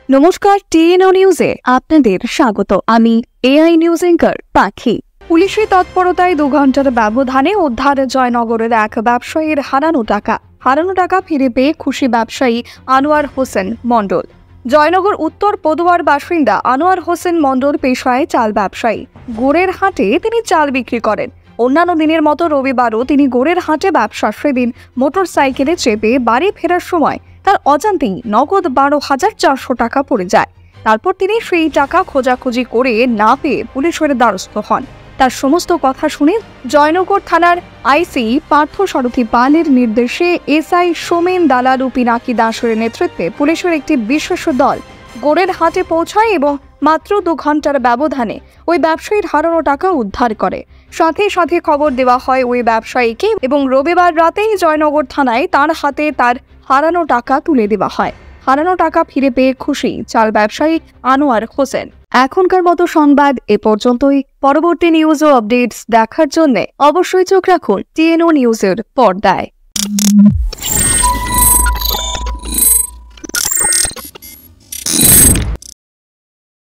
নমস্কার, টিএনও নিউজে আপনাদের স্বাগত। আমি এআই নিউজ অ্যাঙ্কার পাখি। পুলিশের তৎপরতায় 2 ঘন্টার ব্যবধানে উদ্ধার জয়নগরের এক ব্যবসায়ীর হারানো টাকা ফিরে পেয়ে খুশি ব্যবসায়ী আনোয়ার হোসেন মণ্ডল। জয়নগর উত্তর পদুয়ার বাসিন্দা আনোয়ার হোসেন মণ্ডল পেশায় চাল ব্যবসায়ী। গোড়ের হাটে তিনি চাল বিক্রি করেন। অন্যান্য দিনের মতো রবিবারও তিনি গোড়ের হাটে ব্যবসা। সেদিন মোটরসাইকেলে চেপে বাড়ি ফেরার সময় তার অজান্তেই নগদ 12,400 টাকা পড়ে যায়। তারপর তিনি সেই টাকা খোঁজাখুঁজি করে না পেয়ে পুলিশের দ্বারস্থ হন। তার সমস্ত কথা শুনে জয়নগর থানার আইসি পার্থসারথী পালের নির্দেশে এসআই সোমেন দালাল ও পিনাকি দাসের নেতৃত্বে পুলিশের একটি বিশেষ দল গোড়ের হাটে পৌঁছায় এবং মাত্র 2 ঘন্টার ব্যবধানে ওই ব্যবসায়ীর হারানো টাকা উদ্ধার করে। সাথে সাথে খবর দেওয়া হয় ওই ব্যবসায়ীকে এবং রবিবার রাতেই জয়নগর থানায় তার হাতে তার হারানো টাকা তুলে দেওয়া হয়। হারানো টাকা ফিরে পেয়ে খুশি চাল ব্যবসায়ী আনোয়ার হোসেন। এখনকার মতো সংবাদ এ পর্যন্তই। পরবর্তী নিউজ ও আপডেটস দেখার জন্য অবশ্যই চোখ রাখুন টিএনও নিউজের পর্দায়।